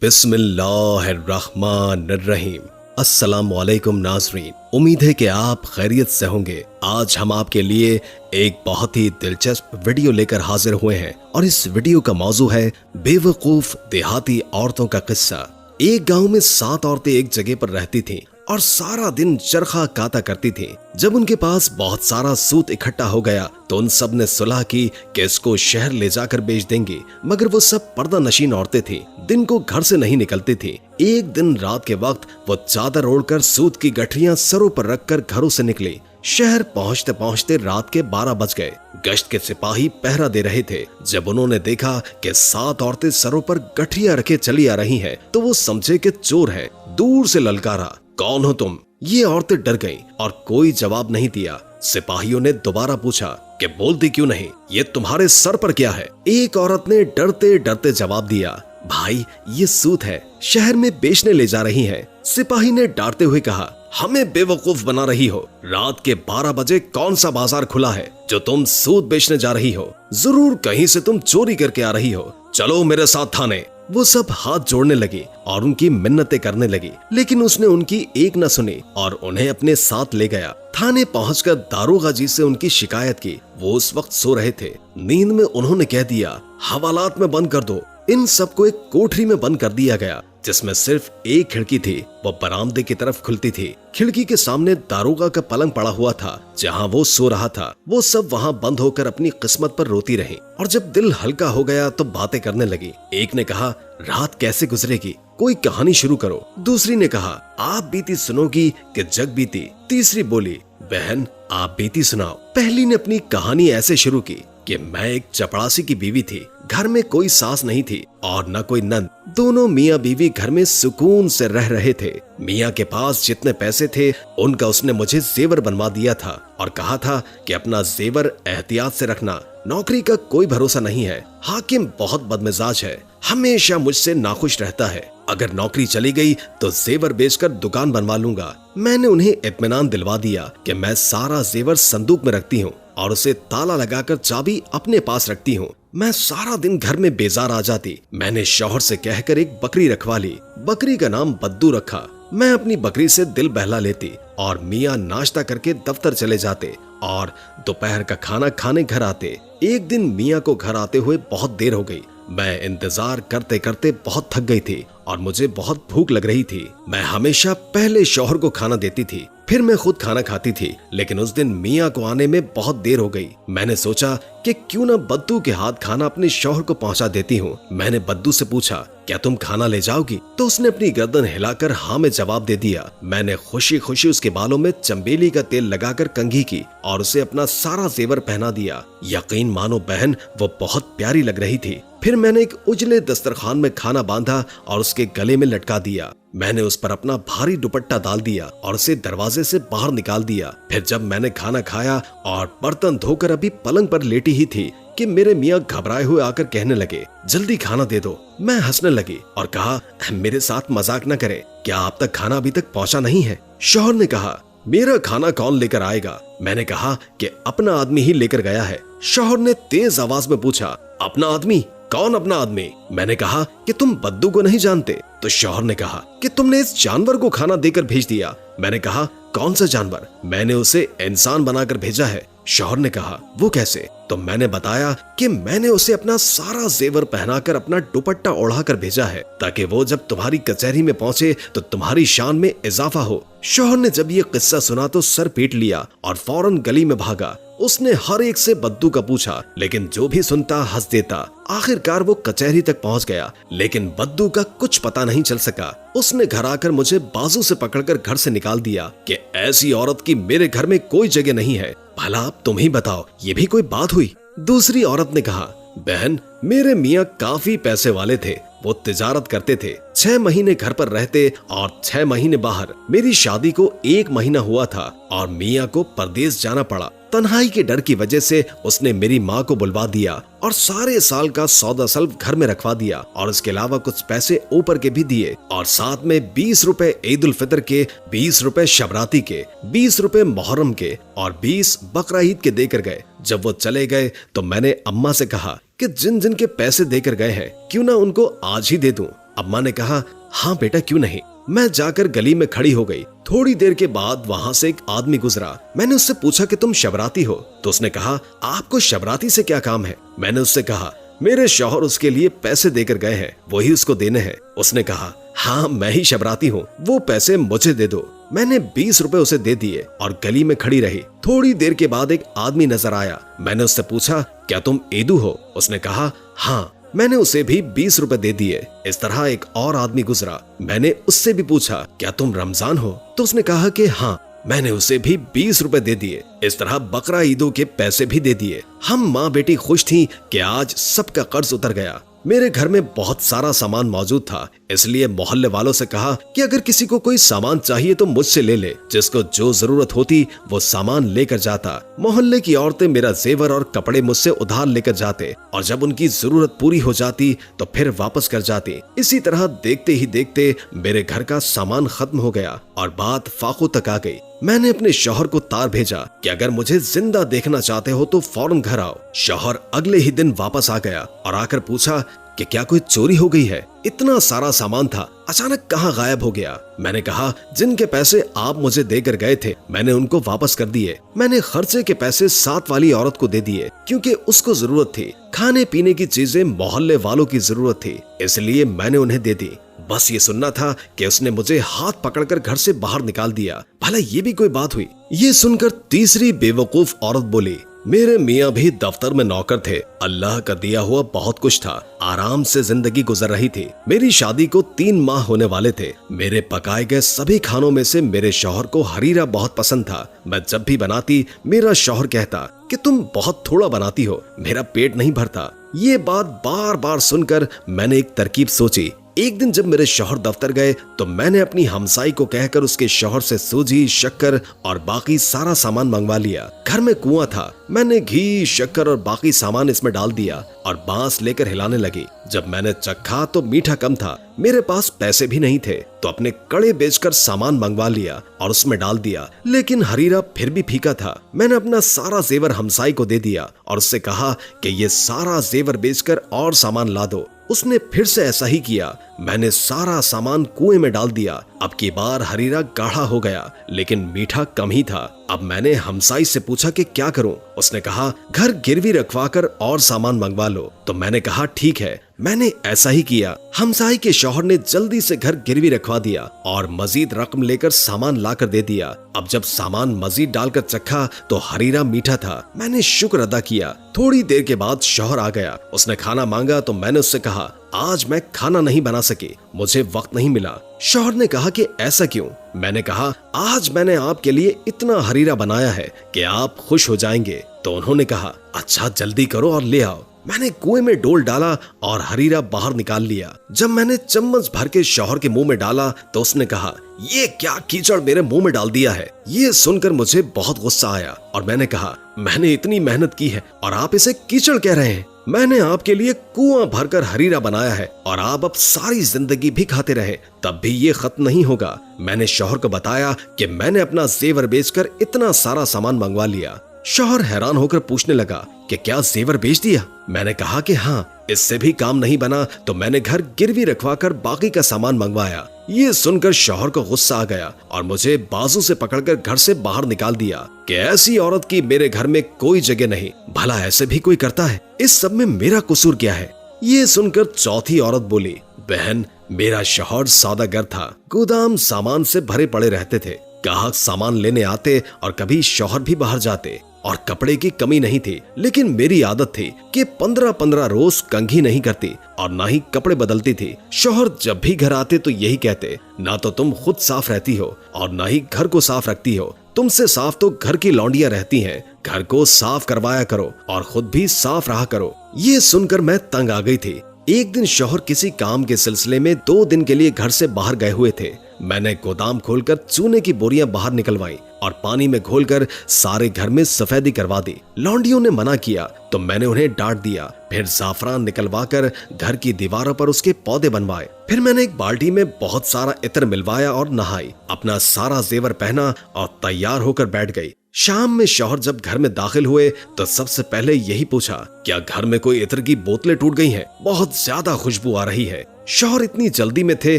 बिस्मिल्लाहिर्रहमानिर्रहीम। अस्सलामुअलैकुम नाज़रीन, उम्मीद है कि आप खैरियत से होंगे। आज हम आपके लिए एक बहुत ही दिलचस्प वीडियो लेकर हाजिर हुए हैं और इस वीडियो का मौजू है बेवकूफ देहाती औरतों का किस्सा। एक गांव में 7 औरतें एक जगह पर रहती थीं और सारा दिन चरखा काता करती थीं। जब उनके पास बहुत सारा सूत इकट्ठा हो गया तो उन सब ने सुलह की कि इसको शहर ले जाकर बेच देंगी, मगर वो सब पर्दा नशीन औरतें थीं, दिन को घर से नहीं निकलती थीं। एक दिन रात के वक्त वो चादर ओढ़कर सूत की गठरियां सरों पर रखकर घरों से निकली। शहर पहुंचते पहुंचते रात के 12 बज गए। गश्त के सिपाही पहरा दे रहे थे। जब उन्होंने देखा कि 7 औरतें सरों पर गठरियां रखे चली आ रही हैं, तो वो समझे कि चोर है। दूर से ललकारा, कौन हो तुम? ये औरतें डर गईं और कोई जवाब नहीं दिया। सिपाहियों ने दोबारा पूछा कि बोलती क्यों नहीं, ये तुम्हारे सर पर क्या है? एक औरत ने डरते डरते जवाब दिया, भाई ये सूत है, शहर में बेचने ले जा रही है। सिपाही ने डांटते हुए कहा, हमें बेवकूफ बना रही हो। रात के 12 बजे कौन सा बाजार खुला है जो तुम सूत बेचने जा रही हो? जरूर कहीं से तुम चोरी करके आ रही हो। चलो मेरे साथ थाने। वो सब हाथ जोड़ने लगी और उनकी मिन्नतें करने लगी, लेकिन उसने उनकी एक न सुनी और उन्हें अपने साथ ले गया। थाने पहुंचकर दारोगा जी से उनकी शिकायत की। वो उस वक्त सो रहे थे। नींद में उन्होंने कह दिया, हवालात में बंद कर दो। इन सबको एक कोठरी में बंद कर दिया गया जिसमें सिर्फ एक खिड़की थी। वो बरामदे की तरफ खुलती थी। खिड़की के सामने दारोगा का पलंग पड़ा हुआ था जहां वो सो रहा था। वो सब वहां बंद होकर अपनी किस्मत पर रोती रही और जब दिल हल्का हो गया तो बातें करने लगी। एक ने कहा, रात कैसे गुजरेगी, कोई कहानी शुरू करो। दूसरी ने कहा, आप बीती सुनोगी कि जग बीती। तीसरी बोली, बहन आप बीती सुनाओ। पहली ने अपनी कहानी ऐसे शुरू की कि मैं एक चपरासी की बीवी थी। घर में कोई सास नहीं थी और न कोई नंद। दोनों मियाँ बीवी घर में सुकून से रह रहे थे। मियाँ के पास जितने पैसे थे उनका उसने मुझे जेवर बनवा दिया था और कहा था कि अपना जेवर एहतियात से रखना, नौकरी का कोई भरोसा नहीं है। हाकिम बहुत बदमिजाज है, हमेशा मुझसे नाखुश रहता है। अगर नौकरी चली गई तो जेवर बेचकर दुकान बनवा लूंगा। मैंने उन्हें इत्मीनान दिलवा दिया कि मैं सारा जेवर संदूक में रखती हूँ और उसे ताला लगाकर चाबी अपने पास रखती हूँ। मैं सारा दिन घर में बेजार आ जाती। मैंने शौहर से कहकर एक बकरी रखवा ली। बकरी का नाम बद्दू रखा। मैं अपनी बकरी से दिल बहला लेती और मियाँ नाश्ता करके दफ्तर चले जाते और दोपहर का खाना खाने घर आते। एक दिन मियाँ को घर आते हुए बहुत देर हो गई। मैं इंतजार करते करते बहुत थक गई थी और मुझे बहुत भूख लग रही थी। मैं हमेशा पहले शौहर को खाना देती थी, फिर मैं खुद खाना खाती थी, लेकिन उस दिन मियाँ को आने में बहुत देर हो गई। मैंने सोचा कि क्यों ना बद्दू के हाथ खाना अपने शौहर को पहुंचा देती हूँ। मैंने बद्दू से पूछा, क्या तुम खाना ले जाओगी? तो उसने अपनी गर्दन हिलाकर हाँ में जवाब दे दिया। मैंने खुशी खुशी उसके बालों में चंबेली का तेल लगाकर कंघी की और उसे अपना सारा जेवर पहना दिया। यकीन मानो बहन, वो बहुत प्यारी लग रही थी। फिर मैंने एक उजले दस्तरखान में खाना बांधा और उसके गले में लटका दिया। मैंने उस पर अपना भारी दुपट्टा डाल दिया और उसे दरवाजे से बाहर निकाल दिया। फिर जब मैंने खाना खाया और बर्तन धोकर अभी पलंग पर लेटी ही थी कि मेरे मियाँ घबराए हुए आकर कहने लगे, जल्दी खाना दे दो। मैं हंसने लगी और कहा, मेरे साथ मजाक न करे, क्या आप तक खाना अभी तक पहुँचा नहीं है? शौहर ने कहा, मेरा खाना कौन लेकर आएगा? मैंने कहा कि अपना आदमी ही लेकर गया है। शौहर ने तेज आवाज में पूछा, अपना आदमी? कौन अपना आदमी? मैंने कहा कि तुम बद्दू को नहीं जानते। तो शौहर ने कहा कि तुमने इस जानवर को खाना देकर भेज दिया। मैंने कहा, कौन सा जानवर? मैंने उसे इंसान बनाकर भेजा है। शौहर ने कहा, वो कैसे? तो मैंने बताया कि मैंने उसे अपना सारा जेवर पहनाकर अपना दुपट्टा ओढ़ाकर भेजा है ताकि वो जब तुम्हारी कचहरी में पहुंचे तो तुम्हारी शान में इजाफा हो। शौहर ने जब ये किस्सा सुना तो सर पीट लिया और फौरन गली में भागा। उसने हर एक से बद्दू का पूछा, लेकिन जो भी सुनता हंस देता। आखिरकार वो कचहरी तक पहुंच गया, लेकिन बद्दू का कुछ पता नहीं चल सका। उसने घर आकर मुझे बाजू से पकड़कर घर से निकाल दिया कि ऐसी औरत की मेरे घर में कोई जगह नहीं है। भला अब तुम ही बताओ, ये भी कोई बात हुई? दूसरी औरत ने कहा, बहन मेरे मियाँ काफी पैसे वाले थे, वो तिजारत करते थे। 6 महीने घर पर रहते और 6 महीने बाहर। मेरी शादी को 1 महीना हुआ था और मियाँ को परदेश जाना पड़ा। तन्हाई के डर की वजह से उसने मेरी माँ को बुलवा दिया और सारे साल का सौदा सल्फ घर में रखवा दिया और इसके अलावा कुछ पैसे ऊपर के भी दिए और साथ में 20 रुपए ईद उल फितर के, 20 रुपए शबराती के, 20 रुपए मुहर्रम के और 20 बकरा ईद के देकर गए। जब वो चले गए तो मैंने अम्मा से कहा कि जिन जिन के पैसे देकर गए हैं क्यों ना उनको आज ही दे दूं। अम्मा ने कहा, हाँ बेटा क्यों नहीं। मैं जाकर गली में खड़ी हो गई। थोड़ी देर के बाद वहाँ से एक आदमी गुजरा। मैंने उससे पूछा कि तुम शबराती हो? तो उसने कहा, आपको शबराती से क्या काम है? मैंने उससे कहा, मेरे शौहर उसके लिए पैसे देकर गए हैं, वही उसको देने हैं। उसने कहा, हाँ मैं ही शबराती हूँ, वो पैसे मुझे दे दो। मैंने 20 रुपए उसे दे दिए और गली में खड़ी रही। थोड़ी देर के बाद एक आदमी नजर आया। मैंने उससे पूछा, क्या तुम ईदू हो? उसने कहा, हाँ। मैंने उसे भी 20 रुपए दे दिए। इस तरह एक और आदमी गुजरा। मैंने उससे भी पूछा, क्या तुम रमजान हो? तो उसने कहा कि हाँ। मैंने उसे भी 20 रुपए दे दिए। इस तरह बकरा ईदों के पैसे भी दे दिए। हम माँ बेटी खुश थी कि आज सबका कर्ज उतर गया। मेरे घर में बहुत सारा सामान मौजूद था, इसलिए मोहल्ले वालों से कहा कि अगर किसी को कोई सामान चाहिए तो मुझसे ले ले। जिसको जो जरूरत होती वो सामान लेकर जाता। मोहल्ले की औरतें मेरा जेवर और कपड़े मुझसे उधार लेकर जाते और जब उनकी जरूरत पूरी हो जाती तो फिर वापस कर जाती। इसी तरह देखते ही देखते मेरे घर का सामान खत्म हो गया और बात फाखू तक आ गई। मैंने अपने शौहर को तार भेजा कि अगर मुझे जिंदा देखना चाहते हो तो फौरन घर आओ। शौहर अगले ही दिन वापस आ गया और आकर पूछा कि क्या कोई चोरी हो गई है? इतना सारा सामान था, अचानक कहाँ गायब हो गया? मैंने कहा, जिनके पैसे आप मुझे देकर गए थे मैंने उनको वापस कर दिए। मैंने खर्चे के पैसे साथ वाली औरत को दे दिए क्योंकि उसको जरूरत थी। खाने पीने की चीजें मोहल्ले वालों की जरूरत थी, इसलिए मैंने उन्हें दे दी। बस ये सुनना था कि उसने मुझे हाथ पकड़कर घर से बाहर निकाल दिया। भला ये भी कोई बात हुई? ये सुनकर तीसरी बेवकूफ औरत बोली, मेरे मियाँ भी दफ्तर में नौकर थे। अल्लाह का दिया हुआ बहुत कुछ था, आराम से जिंदगी गुजर रही थी। मेरी शादी को 3 माह होने वाले थे। मेरे पकाए गए सभी खानों में से मेरे शौहर को हरीरा बहुत पसंद था। मैं जब भी बनाती मेरा शौहर कहता कि तुम बहुत थोड़ा बनाती हो, मेरा पेट नहीं भरता। ये बात बार बार सुनकर मैंने एक तरकीब सोची। एक दिन जब मेरे शौहर दफ्तर गए तो मैंने अपनी हमसाई को कहकर उसके शौहर से सूजी, शक्कर और बाकी सारा सामान मंगवा लिया। घर में कुआं था, मैंने घी, शक्कर और बाकी सामान इसमें डाल दिया और बांस लेकर हिलाने लगी। जब मैंने चखा तो मीठा कम था। मेरे पास पैसे भी नहीं थे तो अपने कड़े बेचकर सामान मंगवा लिया और उसमें डाल दिया, लेकिन हरीरा फिर भी फीका था। मैंने अपना सारा जेवर हमसाई को दे दिया और उससे कहा कि ये सारा जेवर बेचकर और सामान ला दो। उसने फिर से ऐसा ही किया। मैंने सारा सामान कुएं में डाल दिया। अब की बार हरीरा गाढ़ा हो गया, लेकिन मीठा कम ही था। अब मैंने हमसाई से पूछा कि क्या करूं? उसने कहा, घर गिरवी रखवाकर और सामान मंगवा लो। तो मैंने कहा, ठीक है। मैंने ऐसा ही किया। हमसाई के शौहर ने जल्दी से घर गिरवी रखवा दिया और मजीद रकम लेकर सामान लाकर दे दिया। अब जब सामान मजीद डालकर चखा तो हरीरा मीठा था। मैंने शुक्र अदा किया। थोड़ी देर के बाद शौहर आ गया। उसने खाना मांगा तो मैंने उससे कहा, आज मैं खाना नहीं बना सकी, मुझे वक्त नहीं मिला। शौहर ने कहा कि ऐसा क्यों? मैंने कहा, आज मैंने आपके लिए इतना हरीरा बनाया है कि आप खुश हो जाएंगे। तो उन्होंने कहा, अच्छा जल्दी करो और ले आओ। मैंने कुएं में डोल डाला और हरीरा बाहर निकाल लिया। जब मैंने चम्मच भर के शौहर के मुंह में डाला तो उसने कहा, ये क्या कीचड़ मेरे मुंह में डाल दिया है? ये सुनकर मुझे बहुत गुस्सा आया और मैंने कहा, मैंने इतनी मेहनत की है और आप इसे कीचड़ कह रहे हैं? मैंने आपके लिए कुआं भरकर हरीरा बनाया है और आप अब सारी जिंदगी भी खाते रहे तब भी ये खत्म नहीं होगा। मैंने शौहर को बताया कि मैंने अपना जेवर बेचकर इतना सारा सामान मंगवा लिया। शौहर हैरान होकर पूछने लगा कि क्या जेवर बेच दिया? मैंने कहा कि हाँ। इससे भी काम नहीं बना तो मैंने घर गिरवी रखवाकर बाकी का सामान मंगवाया। ये सुनकर शौहर को गुस्सा आ गया और मुझे बाजू से पकड़कर घर से बाहर निकाल दिया कि ऐसी औरत की मेरे घर में कोई जगह नहीं। भला ऐसे भी कोई करता है? इस सब में मेरा कसूर क्या है? ये सुनकर चौथी औरत बोली, बहन, मेरा शौहर सौदागर था। गोदाम सामान से भरे पड़े रहते थे। ग्राहक सामान लेने आते और कभी शौहर भी बाहर जाते और कपड़े की कमी नहीं थी, लेकिन मेरी आदत थी कि 15-15 रोज कंघी नहीं करती और ना ही कपड़े बदलती थी। शौहर जब भी घर आते तो यही कहते, ना तो तुम खुद साफ रहती हो और ना ही घर को साफ रखती हो। तुमसे साफ तो घर की लौंडियां रहती हैं। घर को साफ करवाया करो और खुद भी साफ रहा करो। ये सुनकर मैं तंग आ गई थी। एक दिन शौहर किसी काम के सिलसिले में 2 दिन के लिए घर से बाहर गए हुए थे। मैंने गोदाम खोलकर चूने की बोरियां बाहर निकलवाई और पानी में घोलकर सारे घर में सफेदी करवा दी। लौंडियों ने मना किया तो मैंने उन्हें डांट दिया। फिर जाफरान निकलवाकर घर की दीवारों पर उसके पौधे बनवाए। फिर मैंने एक बाल्टी में बहुत सारा इत्र मिलवाया और नहाई। अपना सारा जेवर पहना और तैयार होकर बैठ गई। शाम में शौहर जब घर में दाखिल हुए तो सबसे पहले यही पूछा, क्या घर में कोई इत्र की बोतलें टूट गई हैं? बहुत ज्यादा खुशबू आ रही है। शौहर इतनी जल्दी में थे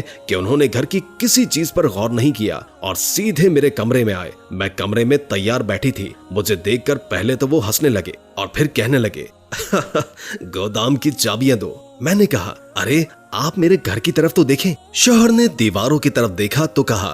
कि उन्होंने घर की किसी चीज पर गौर नहीं किया और सीधे मेरे कमरे में आए। मैं कमरे में तैयार बैठी थी। मुझे देखकर पहले तो वो हंसने लगे और फिर कहने लगे, गोदाम की चाबियां दो। मैंने कहा, अरे आप मेरे घर की तरफ तो देखें। शौहर ने दीवारों की तरफ देखा तो कहा,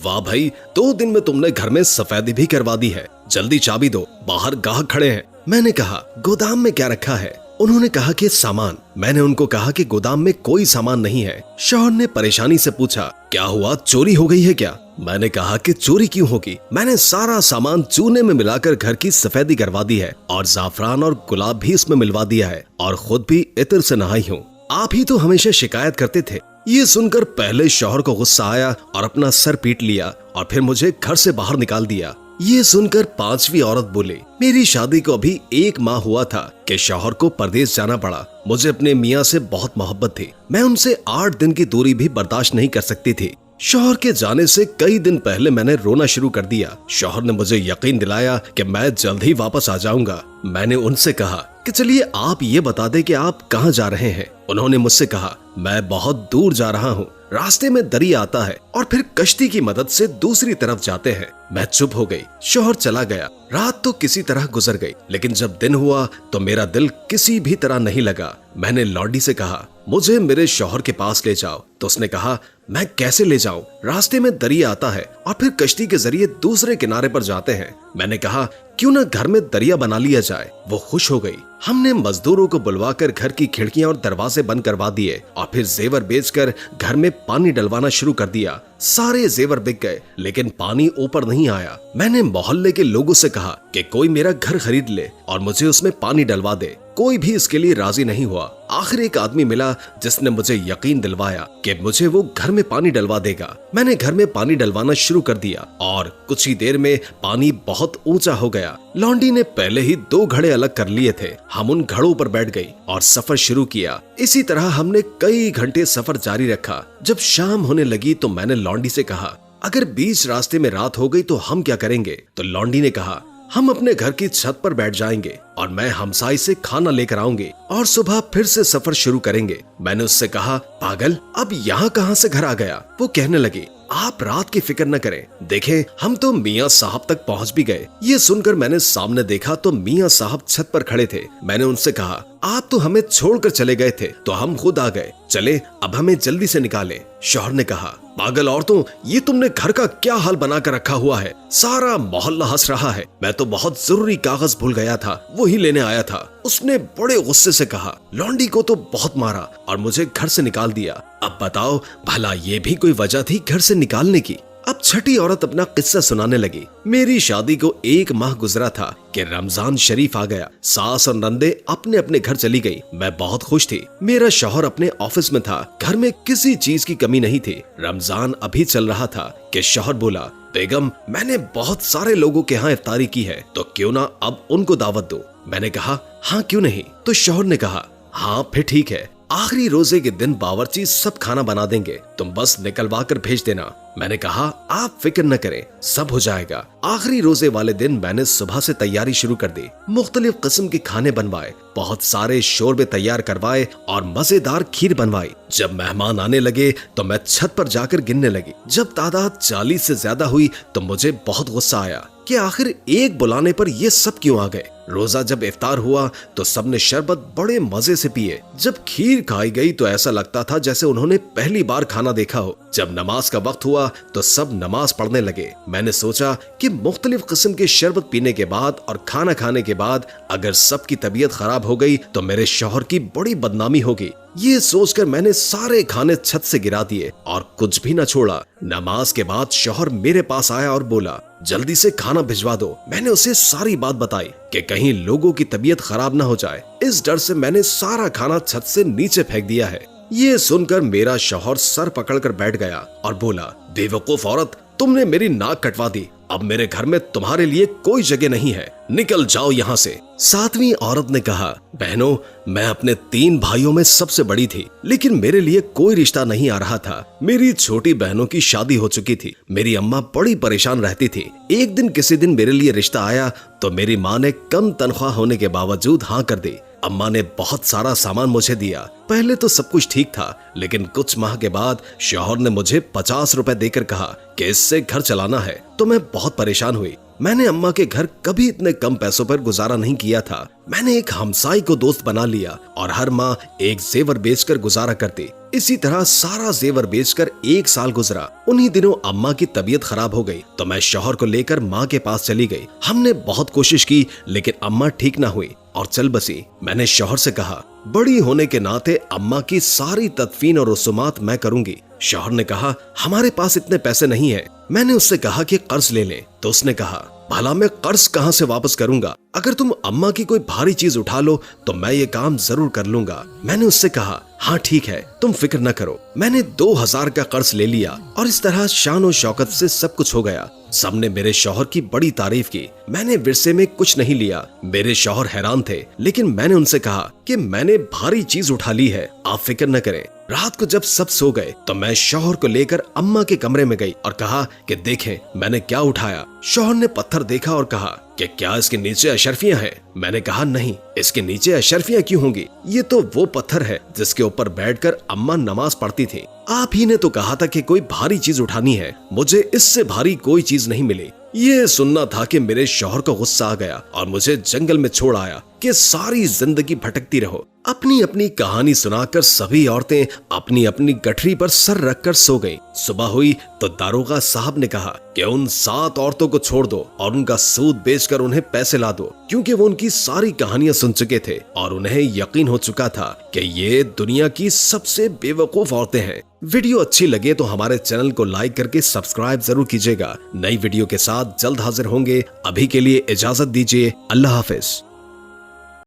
वाह भाई, 2 दिन में तुमने घर में सफेदी भी करवा दी है। जल्दी चाबी दो, बाहर गाहक खड़े हैं। मैंने कहा, गोदाम में क्या रखा है? उन्होंने कहा कि सामान। मैंने उनको कहा कि गोदाम में कोई सामान नहीं है। शौहर ने परेशानी से पूछा, क्या हुआ, चोरी हो गई है क्या? मैंने कहा कि चोरी क्यों होगी, मैंने सारा सामान चूने में मिलाकर घर की सफेदी करवा दी है और जाफरान और गुलाब भी इसमें मिलवा दिया है और खुद भी इत्र से नहाई हूँ। आप ही तो हमेशा शिकायत करते थे। ये सुनकर पहले शौहर को गुस्सा आया और अपना सर पीट लिया और फिर मुझे घर से बाहर निकाल दिया। ये सुनकर 5वीं औरत बोली, मेरी शादी को अभी 1 माह हुआ था कि शौहर को परदेश जाना पड़ा। मुझे अपने मियाँ से बहुत मोहब्बत थी। मैं उनसे 8 दिन की दूरी भी बर्दाश्त नहीं कर सकती थी। शौहर के जाने से कई दिन पहले मैंने रोना शुरू कर दिया। शौहर ने मुझे यकीन दिलाया कि मैं जल्द ही वापस आ जाऊंगा। मैंने उनसे कहा कि चलिए आप ये बता दें कि आप कहाँ जा रहे हैं। उन्होंने मुझसे कहा, मैं बहुत दूर जा रहा हूँ। रास्ते में दरिया आता है और फिर कश्ती की मदद से दूसरी तरफ जाते हैं। मैं चुप हो गई। शौहर चला गया। रात तो किसी तरह गुजर गई, लेकिन जब दिन हुआ तो मेरा दिल किसी भी तरह नहीं लगा। मैंने लौंडी से कहा, मुझे मेरे शौहर के पास ले जाओ। तो उसने कहा, मैं कैसे ले जाऊं? रास्ते में दरिया आता है और फिर कश्ती के जरिए दूसरे किनारे पर जाते हैं। मैंने कहा, क्यों ना घर में दरिया बना लिया जाए। वो खुश हो गई। हमने मजदूरों को बुलवाकर घर की खिड़कियां और दरवाजे बंद करवा दिए और फिर जेवर बेचकर घर में पानी डलवाना शुरू कर दिया। सारे जेवर बिक गए, लेकिन पानी ऊपर नहीं आया। मैंने मोहल्ले के लोगों से कहा कि कोई मेरा घर खरीद ले और मुझे उसमें पानी डलवा दे। कोई भी इसके लिए राजी नहीं हुआ। आखिर एक आदमी मिला जिसने मुझे यकीन दिलवाया कि मुझे वो घर में पानी डलवा देगा। मैंने घर में पानी डलवाना शुरू कर दिया और कुछ ही देर में पानी बहुत ऊंचा हो गया। लौंडी ने पहले ही 2 घड़े अलग कर लिए थे। हम उन घड़ों पर बैठ गई और सफर शुरू किया। इसी तरह हमने कई घंटे सफर जारी रखा। जब शाम होने लगी तो मैंने लौंडी से कहा, अगर बीच रास्ते में रात हो गई तो हम क्या करेंगे? तो लौंडी ने कहा, हम अपने घर की छत पर बैठ जाएंगे और मैं हमसाई से खाना लेकर आऊंगी और सुबह फिर से सफर शुरू करेंगे। मैंने उससे कहा, पागल, अब यहाँ कहाँ से घर आ गया? वो कहने लगी, आप रात की फिक्र न करें, देखें हम तो मियाँ साहब तक पहुँच भी गए। ये सुनकर मैंने सामने देखा तो मियाँ साहब छत पर खड़े थे। मैंने उनसे कहा, आप तो हमें छोड़कर चले गए थे तो हम खुद आ गए, चले अब हमें जल्दी से निकाले। शौहर ने कहा, पागल औरतों, ये तुमने घर का क्या हाल बना कर रखा हुआ है? सारा मोहल्ला हंस रहा है। मैं तो बहुत जरूरी कागज भूल गया था, वही लेने आया था। उसने बड़े गुस्से से कहा, लौंडी को तो बहुत मारा और मुझे घर से निकाल दिया। अब बताओ भला ये भी कोई वजह थी घर से निकालने की? अब छठी औरत अपना किस्सा सुनाने लगी। मेरी शादी को 1 माह गुजरा था कि रमजान शरीफ आ गया। सास और नंदे अपने अपने घर चली गई। मैं बहुत खुश थी। मेरा शौहर अपने ऑफिस में था। घर में किसी चीज की कमी नहीं थी। रमजान अभी चल रहा था कि शौहर बोला, बेगम, मैंने बहुत सारे लोगों के यहाँ इफ्तारी की है, तो क्यों ना अब उनको दावत दो। मैंने कहा, हाँ क्यों नहीं। तो शौहर ने कहा, हाँ फिर ठीक है, आखिरी रोजे के दिन बावर्ची सब खाना बना देंगे, तुम बस निकलवा कर भेज देना। मैंने कहा, आप फिक्र न करें, सब हो जाएगा। आखिरी रोजे वाले दिन मैंने सुबह से तैयारी शुरू कर दी। मुख्तलिफ किस्म के खाने बनवाए, बहुत सारे शोरबे तैयार करवाए और मजेदार खीर बनवाई। जब मेहमान आने लगे तो मैं छत पर जाकर गिनने लगी। जब तादाद 40 से ज्यादा हुई तो मुझे बहुत गुस्सा आया कि आखिर एक बुलाने पर ये सब क्यों आ गए। रोजा जब इफ्तार हुआ तो सबने शरबत बड़े मजे से पिए। जब खीर खाई गई तो ऐसा लगता था जैसे उन्होंने पहली बार खाना देखा हो। जब नमाज का वक्त हुआ तो सब नमाज पढ़ने लगे। मैंने सोचा कि मुख्तलिफ किस्म के शरबत पीने के बाद और खाना खाने के बाद अगर सबकी तबीयत खराब हो गई तो मेरे शौहर की बड़ी बदनामी होगी। ये सोचकर मैंने सारे खाने छत से गिरा दिए और कुछ भी न छोड़ा। नमाज के बाद शौहर मेरे पास आया और बोला, जल्दी से खाना भिजवा दो। मैंने उसे सारी बात बताई कि कहीं लोगों की तबीयत खराब न हो जाए। इस डर से मैंने सारा खाना छत से नीचे फेंक दिया है। ये सुनकर मेरा शौहर सर पकड़कर बैठ गया और बोला, बेवकूफ औरत, तुमने मेरी नाक कटवा दी। अब मेरे घर में तुम्हारे लिए कोई जगह नहीं है, निकल जाओ यहाँ से। सातवीं औरत ने कहा, बहनों, मैं अपने 3 भाइयों में सबसे बड़ी थी, लेकिन मेरे लिए कोई रिश्ता नहीं आ रहा था। मेरी छोटी बहनों की शादी हो चुकी थी। मेरी अम्मा बड़ी परेशान रहती थी। एक दिन किसी दिन मेरे लिए रिश्ता आया तो मेरी माँ ने कम तनख्वाह होने के बावजूद हाँ कर दी। अम्मा ने बहुत सारा सामान मुझे दिया। पहले तो सब कुछ ठीक था, लेकिन कुछ माह के बाद शौहर ने मुझे 50 रुपए देकर कहा कि इससे घर चलाना है। तो मैं बहुत परेशान हुई। मैंने अम्मा के घर कभी इतने कम पैसों पर गुजारा नहीं किया था। मैंने एक हमसाई को दोस्त बना लिया और हर माह एक जेवर बेचकर गुजारा करती। इसी तरह सारा जेवर बेचकर 1 साल गुजरा। उन्हीं दिनों अम्मा की तबीयत खराब हो गई तो मैं शौहर को लेकर माँ के पास चली गई। हमने बहुत कोशिश की, लेकिन अम्मा ठीक ना हुई और चल बसी। मैंने शौहर से कहा, बड़ी होने के नाते अम्मा की सारी तदफीन और रसूमात मैं करूंगी। शौहर ने कहा, हमारे पास इतने पैसे नहीं है। मैंने उससे कहा कि कर्ज ले लें, तो उसने कहा, भला मैं कर्ज कहां से वापस करूंगा? अगर तुम अम्मा की कोई भारी चीज उठा लो तो मैं ये काम जरूर कर लूंगा। मैंने उससे कहा, हाँ ठीक है, तुम फिक्र न करो। मैंने 2000 का कर्ज ले लिया और इस तरह शान और शौकत से सब कुछ हो गया। सबने मेरे शौहर की बड़ी तारीफ की। मैंने विरसे में कुछ नहीं लिया। मेरे शौहर हैरान थे, लेकिन मैंने उनसे कहा कि मैंने भारी चीज उठा ली है, आप फिक्र न करें। रात को जब सब सो गए तो मैं शौहर को लेकर अम्मा के कमरे में गई और कहा कि देखें मैंने क्या उठाया। शौहर ने पत्थर देखा और कहा कि क्या इसके नीचे अशरफियां हैं? मैंने कहा, नहीं, इसके नीचे अशरफियां क्यों होंगी? ये तो वो पत्थर है जिसके ऊपर बैठकर अम्मा नमाज पढ़ती थी। आप ही ने तो कहा था कि कोई भारी चीज उठानी है। मुझे इससे भारी कोई चीज नहीं मिली। ये सुनना था कि मेरे शौहर को गुस्सा आ गया और मुझे जंगल में छोड़ आया कि सारी जिंदगी भटकती रहो। अपनी अपनी कहानी सुनाकर सभी औरतें अपनी अपनी गठरी पर सर रखकर सो गईं। सुबह हुई तो दारोगा साहब ने कहा कि उन 7 औरतों को छोड़ दो और उनका सूद बेचकर उन्हें पैसे ला दो, क्योंकि वो उनकी सारी कहानियां सुन चुके थे और उन्हें यकीन हो चुका था कि ये दुनिया की सबसे बेवकूफ औरतें हैं। वीडियो अच्छी लगे तो हमारे चैनल को लाइक करके सब्सक्राइब जरूर कीजिएगा। नई वीडियो के साथ जल्द हाजिर होंगे। अभी के लिए इजाजत दीजिए। अल्लाह हाफिज।